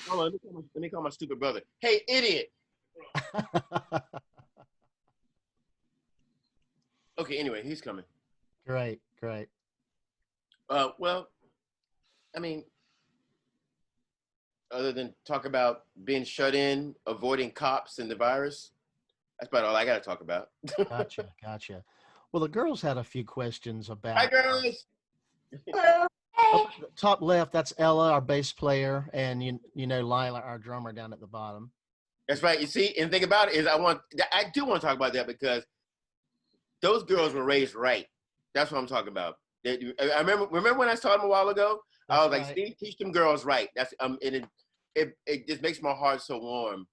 Hold on, let me call my stupid brother. Hey, idiot. Okay, anyway, he's coming. Great, great. Well, I mean, other than talk about being shut in, avoiding cops and the virus, that's about all I got to talk about. Gotcha. Well, the girls had a few questions Hi, about. girls. Hello. Up at the top left, that's Ella, our bass player, and you know Lila, our drummer, down at the bottom. That's right. You see, and the thing about it is, I do want to talk about that because those girls were raised right. That's what I'm talking about. I remember when I saw them a while ago. That's I was like, right. Steve, teach them girls right. That's and it just makes my heart so warm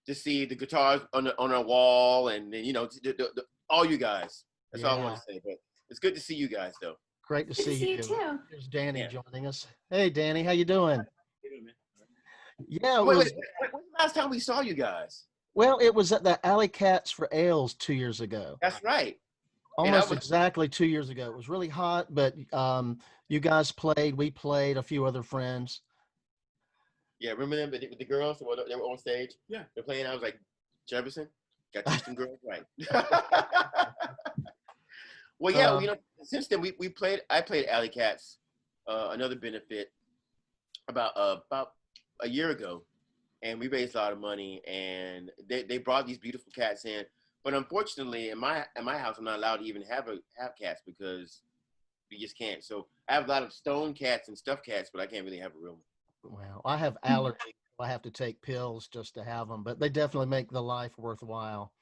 to see the guitars on a wall and you know all you guys. That's all I want to say. But it's good to see you guys though. Great to Good to see see you. you too. There's Danny Yeah. joining us. Hey, Danny, how you doing? Yeah, it Wait, was. when's the last time we saw you guys? Well, it was at the Alley Cats for Ales 2 years ago. That's right. Almost exactly 2 years ago. It was really hot, but you guys played. We played. A few other friends. Yeah, remember them with the girls? They were on stage. Yeah. They're playing. I was like, Jefferson, got to teach them girls right. Well, yeah, you know, since then we played. I played Alley Cats, another benefit, about a year ago, and we raised a lot of money. And they brought these beautiful cats in, but unfortunately, in my house, I'm not allowed to even have cats because we just can't. So I have a lot of stone cats and stuffed cats, but I can't really have a real one. Well, I have allergies. I have to take pills just to have them, but they definitely make the life worthwhile.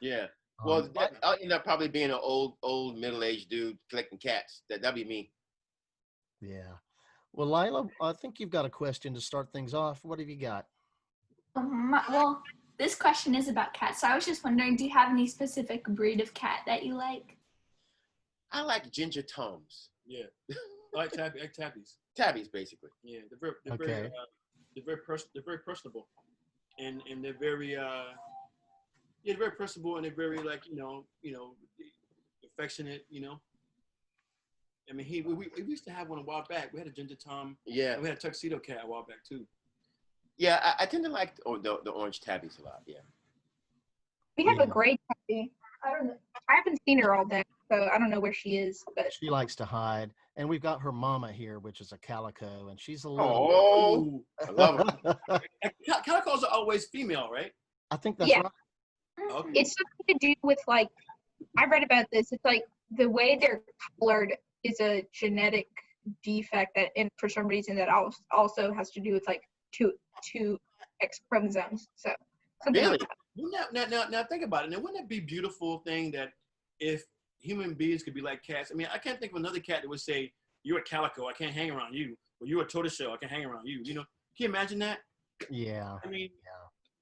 Yeah. Well, I'll end up probably being an old middle-aged dude collecting cats. That'd be me. Yeah. Well, Lila, I think you've got a question to start things off. What have you got? Well, this question is about cats. So I was just wondering, do you have any specific breed of cat that you like? I like ginger toms. Yeah. I like tabbies. Tabbies, basically. Yeah, they're Okay. very personable, and they're very they're very personable, and they're very like you know affectionate. You know, I mean we used to have one a while back. We had a ginger tom. Yeah. And we had a tuxedo cat a while back too. Yeah, I tend to like the orange tabbies a lot. Yeah. We have a gray tabby. I don't know. I haven't seen her all day, so I don't know where she is. But She likes to hide. And we've got her mama here, which is a calico, and she's a little. Oh, I love her. Calicos are always female, right? I think that's Yeah. right. Okay. it's something to do with like I read about this. It's like the way they're colored is a genetic defect that, and for some reason, that also has to do with like two X chromosomes. So something Really? like that. Now think about it. Now, wouldn't it be a beautiful thing that if human beings could be like cats? I mean, I can't think of another cat that would say, "You're a calico, I can't hang around you," or "You're a tortoiseshell, I can't hang around you." You know, can you imagine that? Yeah. I mean,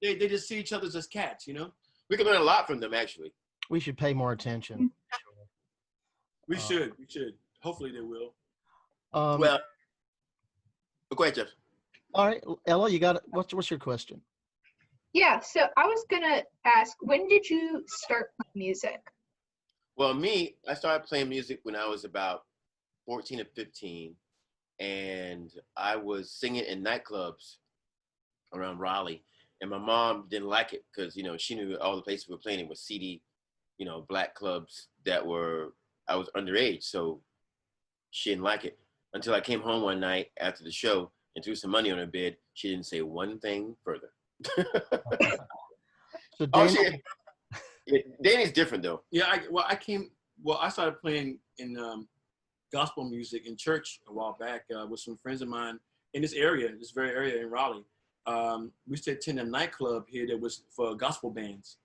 they just see each other as cats. You know, We can learn a lot from them, actually. We should pay more attention. we should. Hopefully, they will. Well, go ahead, Jeff. All right, Ella, you got it. What's your question? Yeah. So I was gonna ask, when did you start playing music? Well, I started playing music when I was about 14 or 15, and I was singing in nightclubs around Raleigh. And my mom didn't like it because, you know, she knew all the places we were playing in was seedy, you know, black clubs I was underage. So she didn't like it until I came home one night after the show and threw some money on her bed. She didn't say one thing further. So Danny's different though. Yeah. I started playing in gospel music in church a while back with some friends of mine in this very area in Raleigh. We used to attend a nightclub here that was for gospel bands,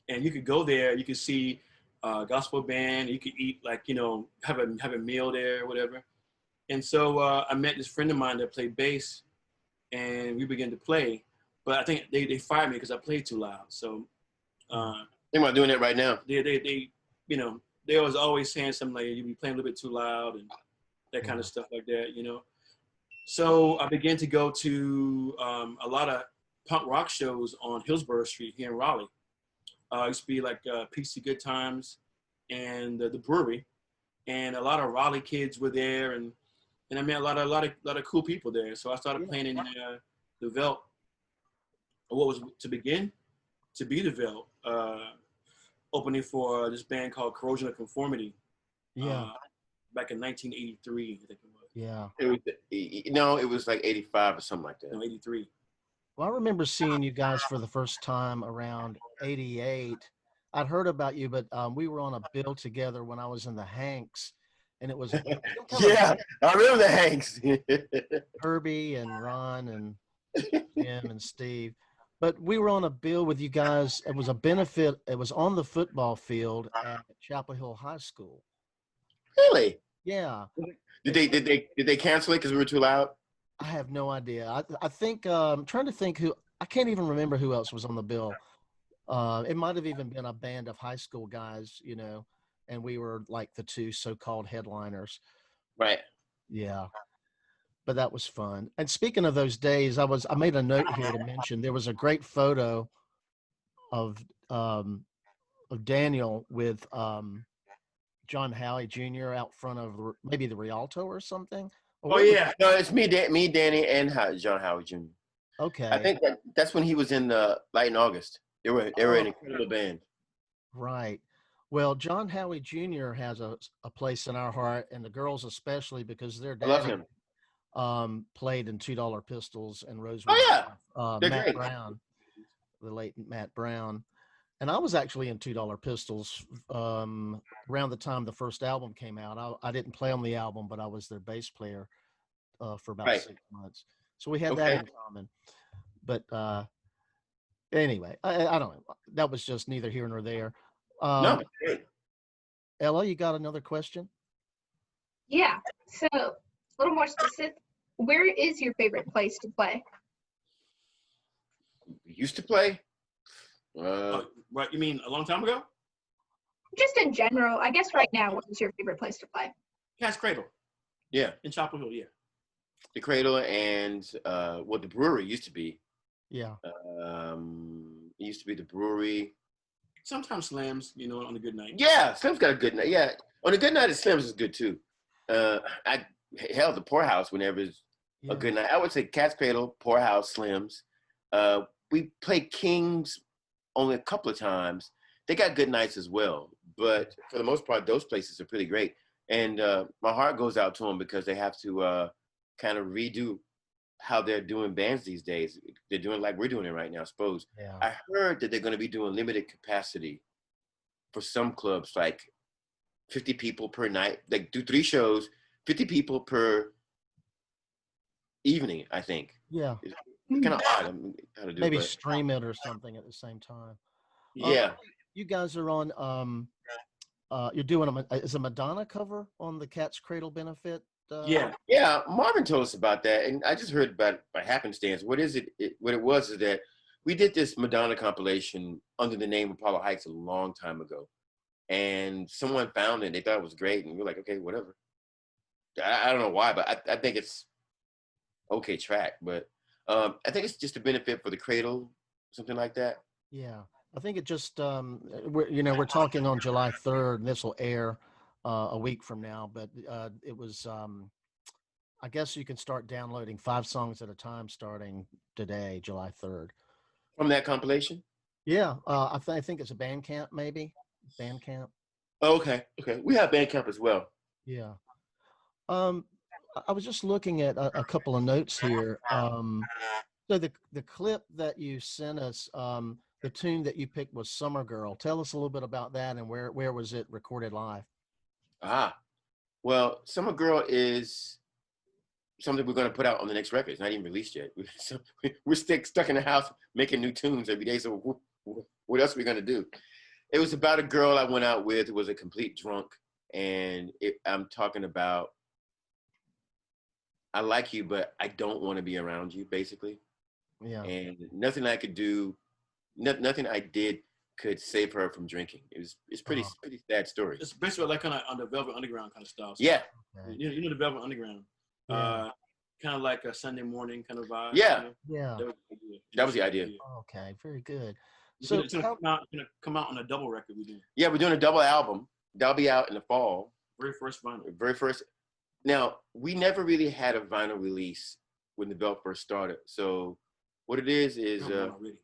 and you could go there, you could see gospel band, you could eat, like, you know, have a meal there or whatever. And so I met this friend of mine that played bass, and we began to play. But I think they fired me because I played too loud. So Think about doing that right now. they you know, they was always saying something like, "You be playing a little bit too loud," and that kind of stuff like that, you know. So I began to go to a lot of punk rock shows on Hillsborough Street here in Raleigh. It used to be like PC Good Times and the Brewery, and a lot of Raleigh kids were there, and I met a lot of cool people there. So I started playing in the Veldt, or what was to begin to be the Veldt, opening for this band called Corrosion of Conformity. Yeah. Back in 1983, I think it was. Yeah. It was like 85 or something like that. No, 83. Well, I remember seeing you guys for the first time around 88. I'd heard about you, but we were on a bill together when I was in the Hanks, and it was Yeah, I remember the Hanks. Herbie and Ron and Jim and Steve. But we were on a bill with you guys. It was a benefit. It was on the football field at Chapel Hill High School. Really? Yeah. Did they cancel it because we were too loud? I have no idea. I think I'm trying to think who. I can't even remember who else was on the bill. It might have even been a band of high school guys, and we were like the two so-called headliners. Right. Yeah. But that was fun. And speaking of those days, I made a note here to mention there was a great photo of Daniel with John Howie Jr. out front of maybe the Rialto or something. Oh yeah, no, it's me, Danny, and John Howard Jr. Okay. I think that's when he was in Light in August. They were an incredible band. Right. Well, John Howie Jr. has a place in our heart, and the girls especially, because their I love dad him. played in $2 Pistols and Rosewood. Oh yeah, they're Matt great. Brown, the late Matt Brown. And I was actually in $2 Pistols around the time the first album came out. I didn't play on the album, but I was their bass player for about 6 months. So we had that in common. But anyway, I don't know. That was just neither here nor there. No, great. Ella, you got another question? Yeah. So a little more specific. Where is your favorite place to play? We used to play. Right, you mean a long time ago? Just in general, I guess right now, what is your favorite place to play? Cat's Cradle. Yeah. In Chapel Hill, yeah. The Cradle and the brewery used to be. Yeah. It used to be the brewery. Sometimes Slams, on a good night. Yeah, Slim's got a good night. Yeah, on a good night, Slim's is good too. The Poorhouse whenever it's a good night. I would say Cat's Cradle, Poorhouse, Slim's. We played King's only a couple of times. They got good nights as well, but for the most part, those places are pretty great. And my heart goes out to them because they have to kind of redo how they're doing bands these days. They're doing like we're doing it right now, I suppose. Yeah. I heard that they're going to be doing limited capacity for some clubs, like 50 people per night. They do 3 shows, 50 people per evening, I think. Yeah. It's kind of odd. I mean, how to do Maybe it, stream it or something at the same time. yeah. You guys are on. You're doing is a Madonna cover on the Cat's Cradle benefit? Yeah, Marvin told us about that, and I just heard about it by happenstance. What is it? What it was is that we did this Madonna compilation under the name Apollo Heights a long time ago, and someone found it. They thought it was great, and we were like, okay, whatever. I don't know why, but I think it's okay track, but I think it's just a benefit for the Cradle, something like that. Yeah, I think it just we're talking on July 3rd, and this will air a week from now, but it was I guess you can start downloading 5 songs at a time starting today, July 3rd. From that compilation? Yeah, I think it's a Bandcamp, maybe Bandcamp. Oh, okay. We have Bandcamp as well. Yeah. I was just looking at a couple of notes here. So the clip that you sent us, the tune that you picked was Summer Girl. Tell us a little bit about that and where was it recorded live? Well, Summer Girl is something we're going to put out on the next record. It's not even released yet. We're stuck in the house making new tunes every day. So what else are we going to do? It was about a girl I went out with who was a complete drunk. And I'm talking about, I like you, but I don't want to be around you, basically. Yeah. And nothing I could do, nothing I did could save her from drinking. It's pretty sad story. It's basically like kind of on the Velvet Underground kind of style. So, yeah. You know the Velvet Underground. Yeah. Kind of like a Sunday morning kind of vibe. Yeah. Yeah. That was the idea. Okay, very good. So So it's gonna come out on a double record we're doing. Yeah, we're doing a double album. That'll be out in the fall. Very first vinyl. Very first. Now, we never really had a vinyl release when the Veldt first started. So What it is Already.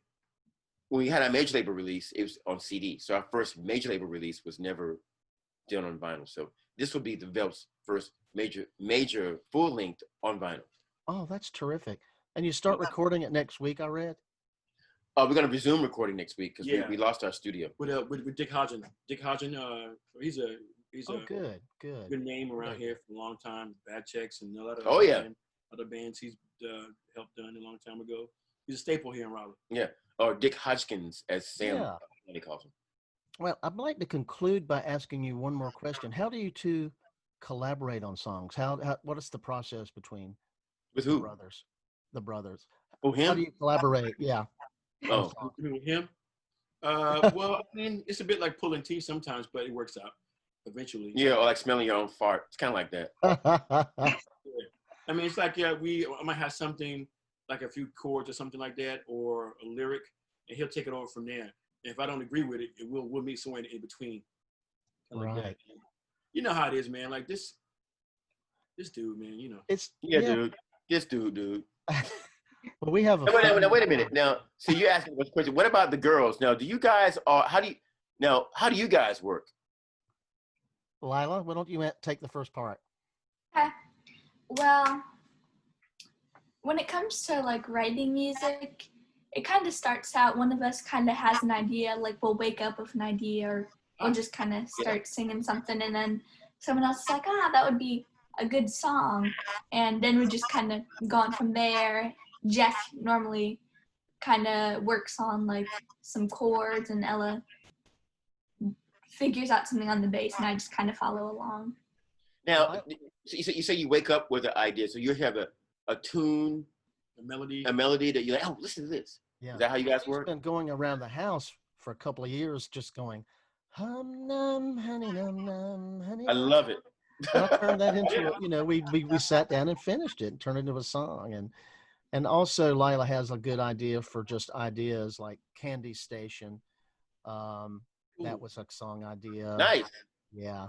when we had our major label release, it was on CD. So our first major label release was never done on vinyl. So this will be the Veldt's first major full length on vinyl. Oh, that's terrific. And you start recording it next week, I read? We're going to resume recording next week because Yeah. we lost our studio. With Dick Hodgen. Dick Hodgen, he's a Good. good name around here for a long time. Bad Checks and a lot of other bands he's helped done a long time ago. He's a staple here in Raleigh. Yeah, or Dick Hodgkins, as Sam calls him. Well, I'd like to conclude by asking you one more question. How do you two collaborate on songs? What is the process between With the who? brothers? The brothers. Oh, him? How do you collaborate? Yeah. Oh, With him? Well, I mean, it's a bit like pulling teeth sometimes, but it works out eventually. yeah, or like smelling your own fart. It's kind of like that. I mean, it's like, I might have something like a few chords or something like that, or a lyric, and he'll take it over from there. And if I don't agree with it, we'll meet somewhere in between. Like Right. that. You know how it is, man. Like this dude, man. You know. It's Dude. This dude. Well, we have a Now, wait a minute. Now, so you're asking this question. What about the girls? Now, how do you guys work? Lila, why don't you take the first part? Okay. Well, when it comes to like writing music, it kind of starts out, one of us kind of has an idea, like we'll wake up with an idea, or we'll just kind of start singing something, and then someone else is like, that would be a good song, and then we just kind of go on from there. Jeff normally kind of works on like some chords, and Ella figures out something on the bass, and I just kind of follow along. Now, you say you wake up with an idea, so you have a tune, a melody that you're like, listen to this. Yeah. Is that how you guys work? I've been going around the house for a couple of years just going, hum num honey num num honey. I love it. And I turned that into we sat down and finished it and turned it into a song. And also Lila has a good idea for just ideas like Candy Station. That was a song idea. Nice. Yeah.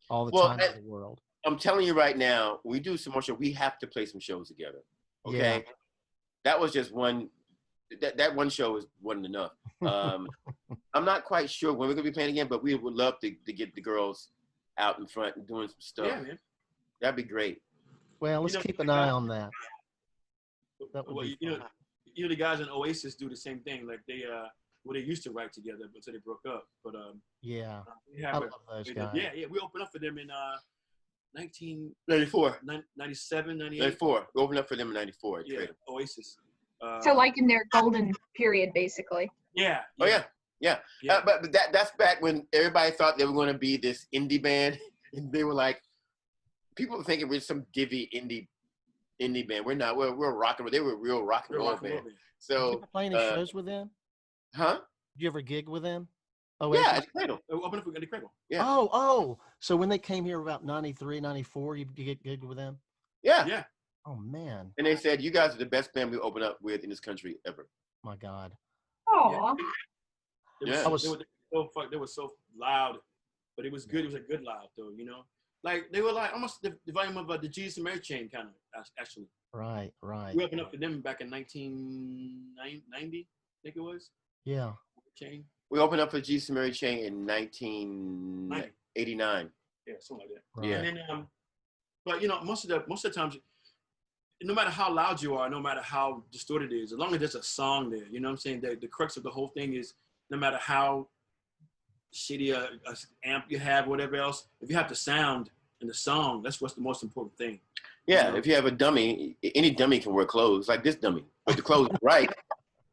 All the time in the world. I'm telling you right now, we do some more shows. We have to play some shows together. Okay. Yeah. That was just one. That one show wasn't enough. I'm not quite sure when we're gonna be playing again, but we would love to get the girls out in front and doing some stuff. Yeah, man. That'd be great. Well, let's keep an eye on that. That would be fun. The guys in Oasis do the same thing. Like they used to write together until they broke up. But yeah, I love those guys. Yeah, we opened up for them in 94, 97, 98. 94. We opened up for them in 94. Yeah, Oasis. So like in their golden period, basically. Yeah. Oh yeah. But that's back when everybody thought they were going to be this indie band, and they were like, people were thinking we're some divvy indie band. We're not. We're rock and roll. They were a real rock and roll band. So did you ever play any shows with them? Huh? Did you ever gig with them? Oh yeah, at the Cradle. Open up for the Cradle. Yeah. Oh. So when they came here about 93, 94, you get gigged with them? Yeah. Yeah. Oh man. And they said, you guys are the best band we open up with in this country ever. My God. Oh. Yeah. They were so loud, but it was good. It was a good loud though, you know. Like they were like almost the volume of the Jesus and Mary Chain kind of actually. Right. We opened up for them back in 1990, I think it was. Yeah. Chain. We opened up for Jesus and Mary Chain in 1989. Yeah, something like that. Right. Yeah. And then, but you know, most of the times, no matter how loud you are, no matter how distorted it is, as long as there's a song there, you know what I'm saying? The crux of the whole thing is no matter how shitty a amp you have, whatever else, if you have the sound and the song, that's what's the most important thing. Yeah, So, if you have a dummy, any dummy can wear clothes, like this dummy. But the clothes are right,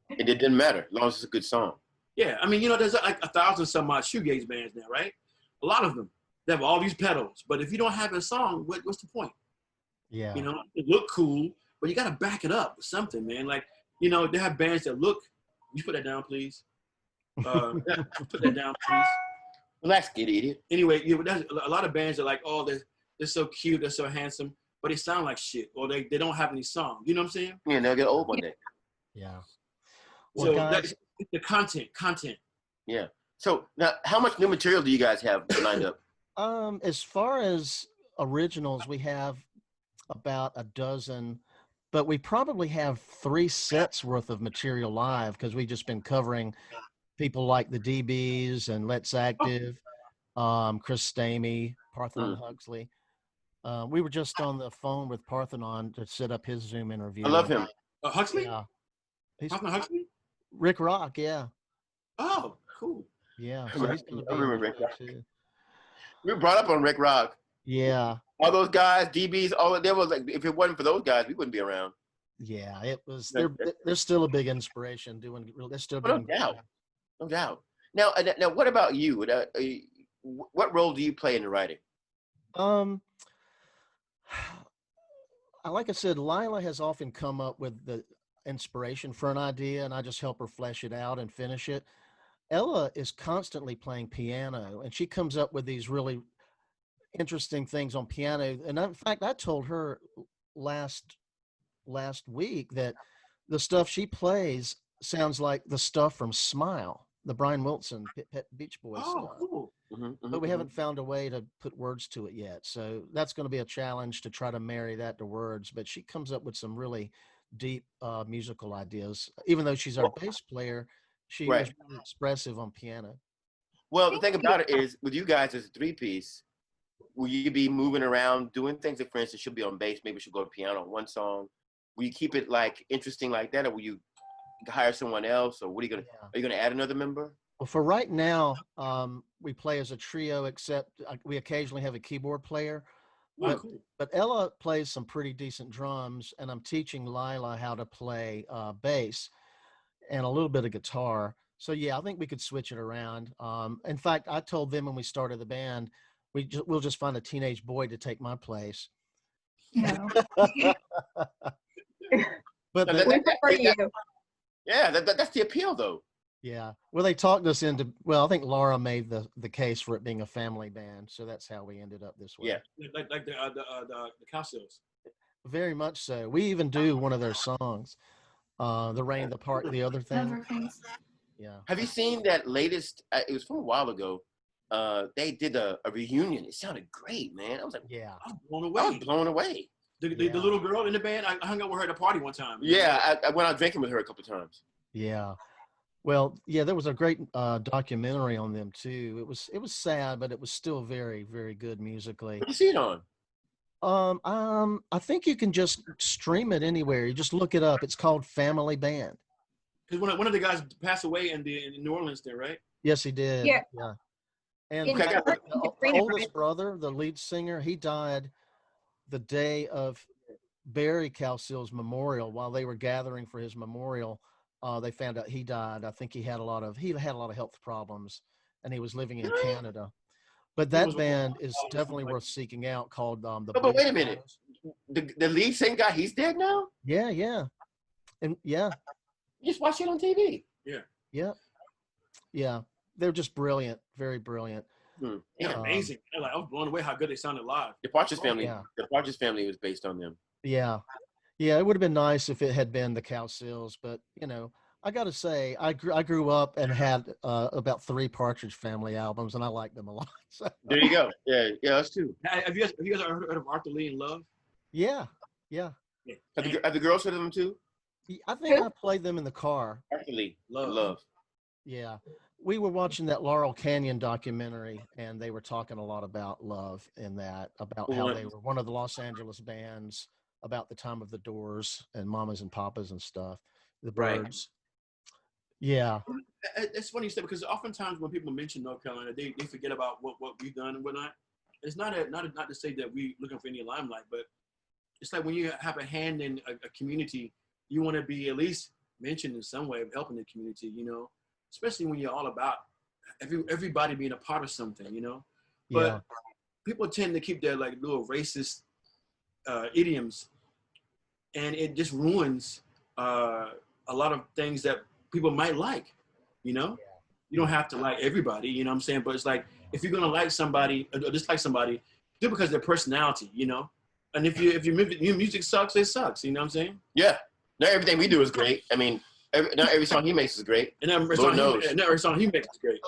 and it didn't matter, as long as it's a good song. yeah, I mean, you know, there's like 1,000 some odd shoegaze bands now, right? A lot of them. They have all these pedals, but if you don't have a song, what's the point? Yeah. You know, it look cool, but you got to back it up with something, man. Like, you know, they have bands that look. You put that down, please. Put that down, please. Relax, idiot. Anyway, there's a lot of bands that are like, oh, they're so cute, they're so handsome, but they sound like shit, or they don't have any song. You know what I'm saying? Yeah, they'll get old one day. Yeah. Well, So guys, that's the content. Yeah. So now, how much new material do you guys have lined up? as far as originals, we have about a dozen but we probably have 3 sets worth of material live because we've just been covering people like the DBs and Let's Active, Chris Stamey, Parthenon Huxley. We were just on the phone with Parthenon to set up his Zoom interview. I love him. Huxley? Yeah. Parthenon Huxley? Rick Rock, yeah. Oh, cool. Yeah. So he's going to be remember on the Rick show Rock. too. We were brought up on Rick Rock. Yeah. All those guys, DBs, all of them was like, if it wasn't for those guys, we wouldn't be around. Yeah, it was. They're still a big inspiration. They're still doing. No doubt, no doubt. Now, what about you? What role do you play in the writing? Like I said, Lila has often come up with the inspiration for an idea, and I just help her flesh it out and finish it. Ella is constantly playing piano, and she comes up with these really interesting things on piano. And in fact, I told her last week that the stuff she plays sounds like the stuff from Smile, the Brian Wilson Pet Beach Boys stuff. Cool. But we haven't found a way to put words to it yet. So that's going to be a challenge to try to marry that to words. But she comes up with some really deep musical ideas. Even though she's our bass player, she is really expressive on piano. Well, the thing about it is, with you guys as a 3-piece, will you be moving around doing things? Like, for instance, she'll be on bass, maybe she'll go to piano on one song. Will you keep it like interesting like that, or will you hire someone else, or what are you gonna? Yeah. Are you gonna add another member? Well, for right now, we play as a trio, except we occasionally have a keyboard player. But Ella plays some pretty decent drums, and I'm teaching Lila how to play bass and a little bit of guitar. So yeah, I think we could switch it around. In fact, I told them when we started the band, we'll just find a teenage boy to take my place. No. But that's the appeal, though. Yeah. Well, they talked us into. Well, I think Laura made the case for it being a family band, so that's how we ended up this way. Yeah. Like the Cowsills. Very much so. We even do one of their songs, "The Rain, the Part, the Other Thing." Yeah. Have you seen that latest? It was from a while ago. They did a reunion. It sounded great, man. I was like, yeah, I was blown away. The little girl in the band, I hung out with her at a party one time. Yeah, I went out drinking with her a couple of times. Yeah. Well, yeah, there was a great documentary on them too. It was sad, but it was still very, very good musically. Where you see it on? I think you can just stream it anywhere. You just look it up. It's called Family Band. Because one of the guys passed away in New Orleans there, right? Yes, he did. Yeah. Yeah. And the oldest brother, the lead singer, he died the day of Barry Cowsill's memorial. While they were gathering for his memorial, they found out he died. I think he had a lot of health problems, and he was living in Canada. But that band is definitely worth seeking out. Called the. But wait a minute, the lead singer guy, he's dead now. Yeah, and yeah. You just watch it on TV. Yeah. They're just brilliant, very brilliant. Yeah, amazing. I was blown away how good they sounded live. The Partridge Family. Yeah. The Partridge Family was based on them. Yeah. It would have been nice if it had been the Cowsills, but I got to say, I grew up and had about 3 Partridge Family albums, and I liked them a lot. So. There you go. Yeah, us too. Have you guys heard of Arthur Lee and Love? Yeah. Have the girls heard of them too? I think I played them in the car. Arthur Lee, Love. Yeah. We were watching that Laurel Canyon documentary, and they were talking a lot about Love in that, about how they were one of the Los Angeles bands, about the time of the Doors and Mamas and Papas and stuff, the Birds. Right. Yeah. It's funny you said, because oftentimes when people mention North Carolina, they forget about what we've done and whatnot. It's not to say that we're looking for any limelight, but it's like when you have a hand in a community, you want to be at least mentioned in some way of helping the community, especially when you're all about everybody being a part of something, But people tend to keep their like little racist idioms, and it just ruins a lot of things that people might like, You don't have to like everybody, you know what I'm saying? But it's like, if you're gonna like somebody or dislike somebody, do it because of their personality, And if your music sucks, it sucks, you know what I'm saying? Yeah. Not everything we do is great. I mean, not every song he makes is great. And not every song he makes is great.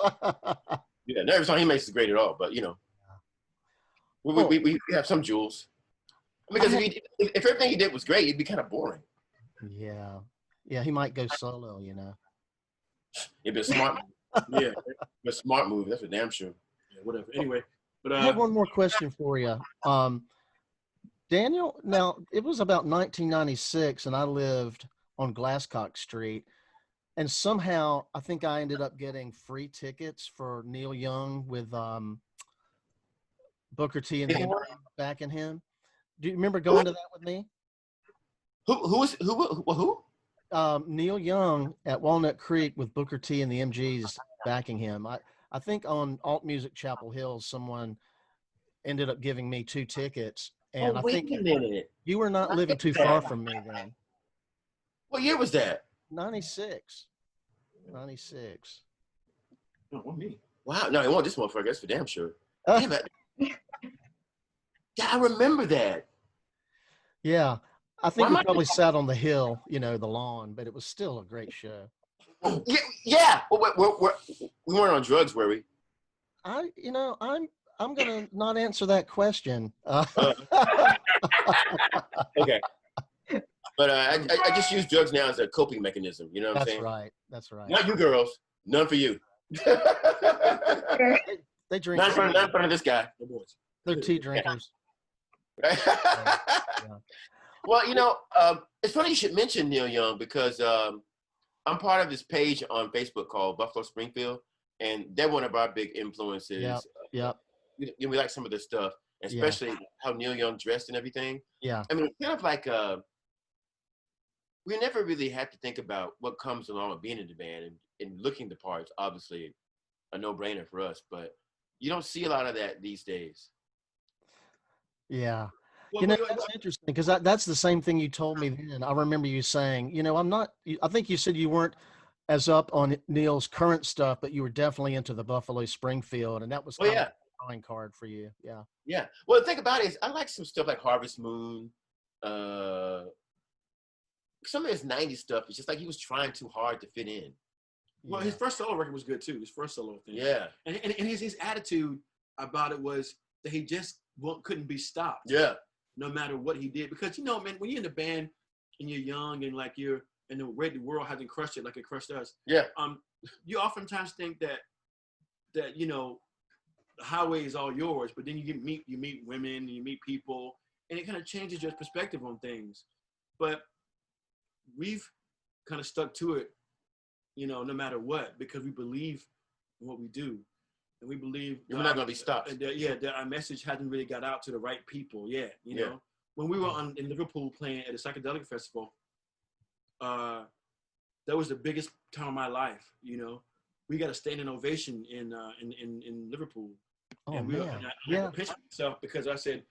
Yeah, not every song he makes is great at all. But we have some jewels. Because if everything he did was great, it'd be kind of boring. Yeah. Yeah, he might go solo, you know. It'd be a smart move. Yeah, a smart move. That's for damn sure. Yeah, whatever. Anyway, but I have one more question for you. Daniel, now it was about 1996 and I lived on Glasscock Street, and somehow I think I ended up getting free tickets for Neil Young with Booker T and the MGs backing him. Do you remember going to that with me? Who? Neil Young at Walnut Creek with Booker T and the MGs backing him. I think on Alt Music Chapel Hill, someone ended up giving me 2 tickets. And I think a minute. you were not living too far from me then. What year was that? 96. 96. no, what me? Wow. No, it wasn't this motherfucker. That's for damn sure. Uh, Damn it. Yeah, I remember that. Yeah. I think Why we am I- probably sat on the hill, you know, the lawn, but it was still a great show. Yeah. Well, we weren't on drugs, were we? I'm gonna not answer that question. Okay. But I just use drugs now as a coping mechanism. You know what I'm That's saying? right. That's right. Not you girls. None for you. They drink. Not in front of this guy. The boys. They're tea drinkers. Well, you know, it's funny you should mention Neil Young because I'm part of this page on Facebook called Buffalo Springfield, and they're one of our big influences. Yep. We like some of this stuff, especially how Neil Young dressed and everything. Yeah. I mean, it's kind of like we never really had to think about what comes along with being in the band and looking the parts. Obviously, a no-brainer for us, but you don't see a lot of that these days. Yeah. Well, That's interesting because that's the same thing you told me then. I remember you saying, I think you said you weren't as up on Neil's current stuff, but you were definitely into the Buffalo Springfield, and that was kind of a calling card for you. Yeah. Yeah. Well, the thing about it is I like some stuff like Harvest Moon. Some of his 90s stuff, it's just like he was trying too hard to fit in. Well, his first solo record was good too. His first solo thing. Yeah. And his attitude about it was that he just couldn't be stopped. Yeah. No matter what he did, because man, when you're in the band and you're young and like you're and the way the world hasn't crushed it like it crushed us. Yeah. You oftentimes think that the highway is all yours, but then you meet women, and you meet people, and it kind of changes your perspective on things. But we've kind of stuck to it, no matter what, because we believe in what we do. And we believe we're not going to be stopped. That our message hasn't really got out to the right people yet. You know, when we were in Liverpool playing at a psychedelic festival, that was the biggest time of my life. We got a standing ovation in Liverpool. Oh, and man. I had to pinch myself because I said,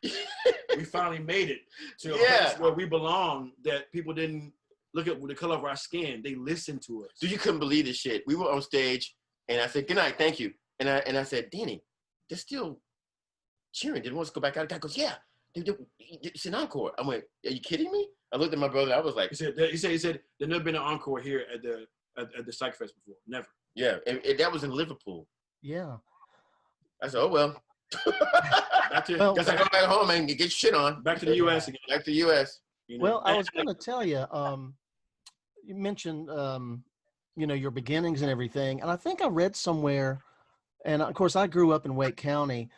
we finally made it to a place where we belong, that people didn't look at the color of our skin. They listened to us. Dude, you couldn't believe this shit. We were on stage, and I said, good night, thank you. And I said, Danny, they're still cheering. Didn't want us to go back out. The guy goes, yeah, it's an encore. I went, are you kidding me? I looked at my brother. I was like, he said, there's never been an encore here at the Psych Fest before. Never. Yeah, and that was in Liverpool. Yeah. I said, oh well. Guess I go back home and get shit on. Back to the U.S. again. Back to the U.S. Well, I was going to tell you. You mentioned, your beginnings and everything, and I think I read somewhere. And of course, I grew up in Wake County,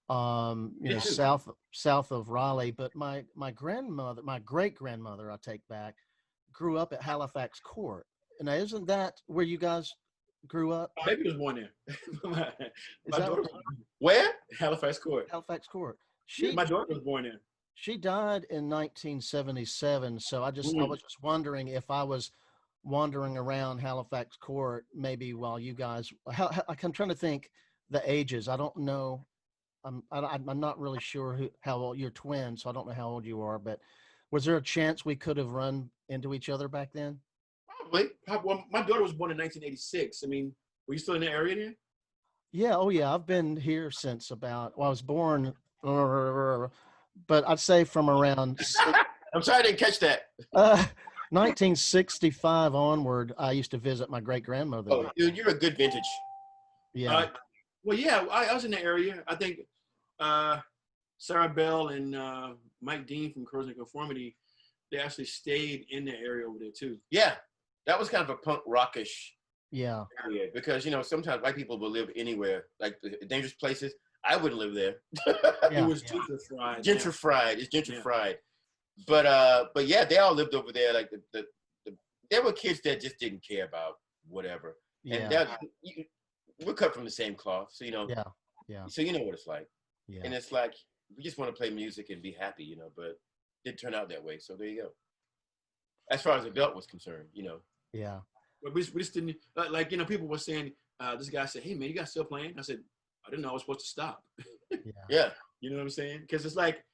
south of Raleigh. But my grandmother, my great grandmother, I take back, grew up at Halifax Court. And isn't that where you guys grew up? My baby was born there. my daughter was where? Halifax Court. Halifax Court. My daughter was born there. She died in 1977. So I was just wondering if I was wandering around Halifax Court, maybe while you guys, I'm trying to think the ages. I don't know. I'm not really sure how old you're twins, so I don't know how old you are, but was there a chance we could have run into each other back then? Probably. Well, my daughter was born in 1986. I mean, were you still in the area then? Yeah. Oh yeah. I've been here since I was born, but I'd say from around. I'm sorry I didn't catch that. 1965 onward, I used to visit my great grandmother. Oh, dude, you're a good vintage. Yeah. Well, yeah, I was in the area. I think Sarah Bell and Mike Dean from Curves and Conformity, they actually stayed in the area over there too. Yeah, that was kind of a punk rockish Yeah. area because sometimes white people will live anywhere, like the dangerous places. I wouldn't live there. Yeah. It was gentrified. Gentrified. It's gentrified. But yeah, they all lived over there. Like the there were kids that just didn't care about whatever. And we're cut from the same cloth, so Yeah. So you know what it's like. Yeah. And it's like we just want to play music and be happy, but it didn't turn out that way. So there you go. As far as the Veldt was concerned, Yeah. But we just didn't like people were saying, this guy said, "Hey man, you guys still playing?" I said, "I didn't know I was supposed to stop." Yeah. You know what I'm saying? Because it's like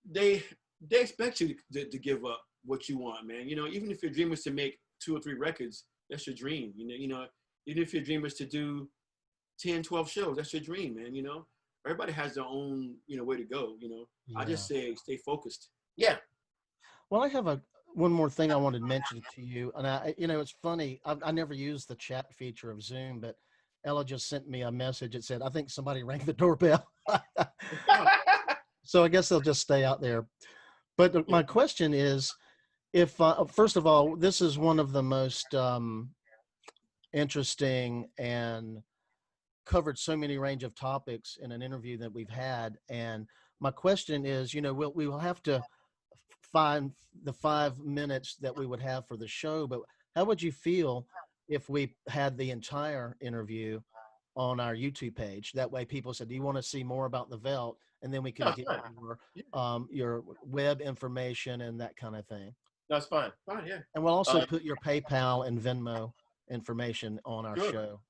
they expect you to give up what you want, man. Even if your dream is to make 2 or 3 records, that's your dream. Even if your dream is to do 10, 12 shows, that's your dream, man. Everybody has their own, way to go. I just say stay focused. Yeah. Well, I have one more thing I wanted to mention to you, and it's funny. I never used the chat feature of Zoom, but Ella just sent me a message. It said, "I think somebody rang the doorbell." So I guess they'll just stay out there. But my question is, if first of all, this is one of the most interesting and covered so many range of topics in an interview that we've had, and my question is, we will have to find the 5 minutes that we would have for the show, but how would you feel if we had the entire interview on our YouTube page? That way people said, "Do you want to see more about the Veldt?" And then we can get your web information and that kind of thing. That's fine. Fine, yeah. And we'll also put your PayPal and Venmo information on our show.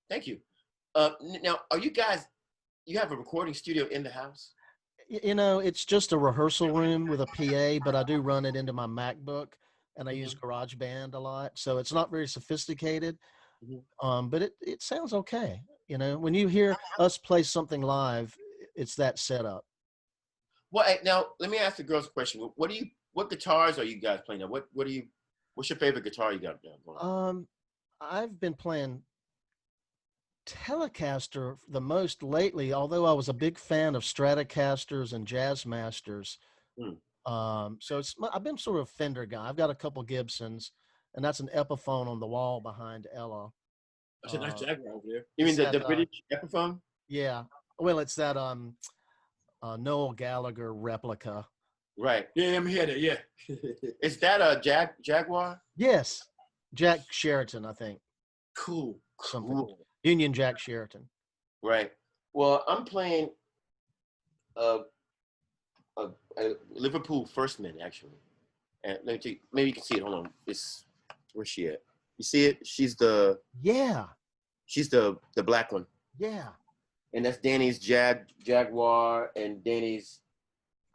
Thank you. Now, are you have a recording studio in the house? It's just a rehearsal room with a PA, but I do run it into my MacBook, and I use GarageBand a lot. So it's not very sophisticated, but it sounds okay. When you hear us play something live, it's that setup. Well, now let me ask the girls a question. What guitars are you guys playing now? What's your favorite guitar you got now? I've been playing Telecaster the most lately, although I was a big fan of Stratocasters and Jazzmasters. So I've been sort of a Fender guy. I've got a couple Gibsons, and that's an Epiphone on the wall behind Ella. That's a nice Jaguar over there. You mean the British Epiphone? Yeah. Well, it's that Noel Gallagher replica. Right. Yeah, I'm here. Yeah. Is that a Jaguar? Yes. Jack Sheraton, I think. Cool. Something. Cool. Union Jack Sheraton. Right. Well, I'm playing a Liverpool First Mint, actually. And let me tell you, maybe you can see it. Hold on. Where's she at? You see it? She's the black one. Yeah. And that's Danny's Jaguar and Danny's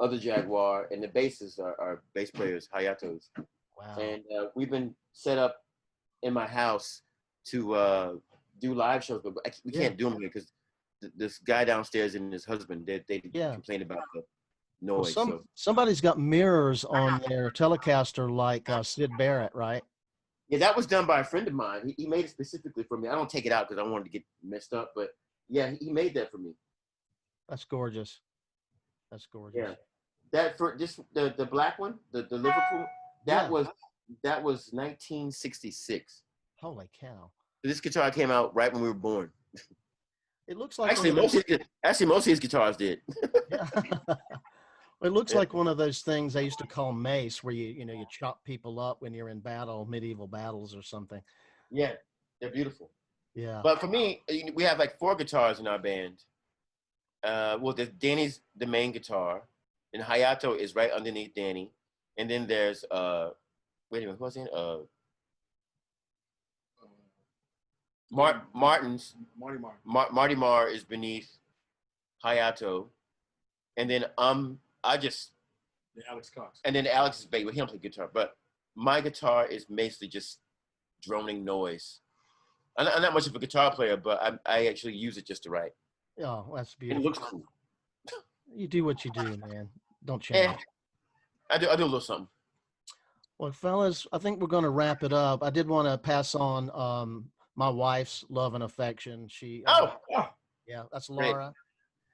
other Jaguar, and the basses are bass players, Hayatos. Wow. And we've been set up in my house to do live shows, but we can't do them here because this guy downstairs and his husband, they complained about the noise. Well, somebody's got mirrors on their Telecaster like Sid Barrett, right? Yeah, that was done by a friend of mine. He made it specifically for me. I don't take it out because I wanted to get messed up, but yeah, he made that for me. That's gorgeous. That's gorgeous. Yeah, that for just the black one, the Liverpool. That was 1966. Holy cow! This guitar came out right when we were born. It looks like most of his guitars did. Yeah. It looks like one of those things they used to call mace, where you chop people up when you're in medieval battles or something. Yeah, they're beautiful. Yeah. But for me, we have like 4 guitars in our band. There's Danny's the main guitar, and Hayato is right underneath Danny, and then there's wait a minute, who was in? Marty Marr is beneath Hayato, and then Alex Cox. And then Alex is bass. Well, he don't play guitar, but my guitar is basically just droning noise. I'm not much of a guitar player, but I actually use it just to write. Oh, that's beautiful. It looks cool. You do what you do, man. Don't change. I do a little something. Well, fellas, I think we're going to wrap it up. I did want to pass on my wife's love and affection. Yeah, that's Laura. Great.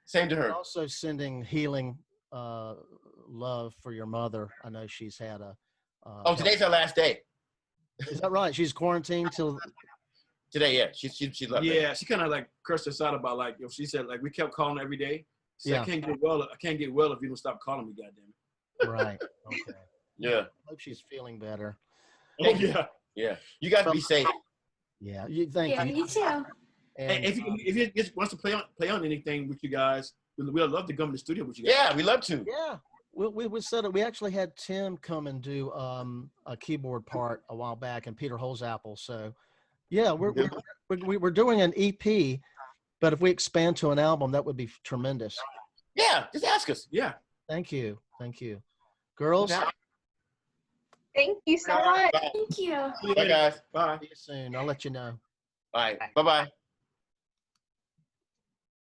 Same to her. Also sending healing love for your mother. I know she's had a. Oh, today's her last day. Is that right? She's quarantined till Today, yeah. She left. Yeah, she kind of like cursed us out about like, she said like we kept calling her every day. She said, Yeah. I can't get well if you don't stop calling me, goddamn it. right. Okay. Yeah. I hope she's feeling better. Oh Thank you. yeah. Yeah. You guys be safe. Yeah. Thank Yeah, you. you too. And, And if you just wants to play on anything with you guys, we'd love to come in the studio with you guys. Yeah, we love to. yeah, we said it. We actually had Tim come and do a keyboard part a while back, and Peter Holzapfel. So, yeah, we're doing an EP, but if we expand to an album, that would be tremendous. Yeah, just ask us. Yeah. Thank you, girls. Thank you so much. Thank you. Bye, guys. Bye. See you soon. I'll let you know. All right. Bye-bye.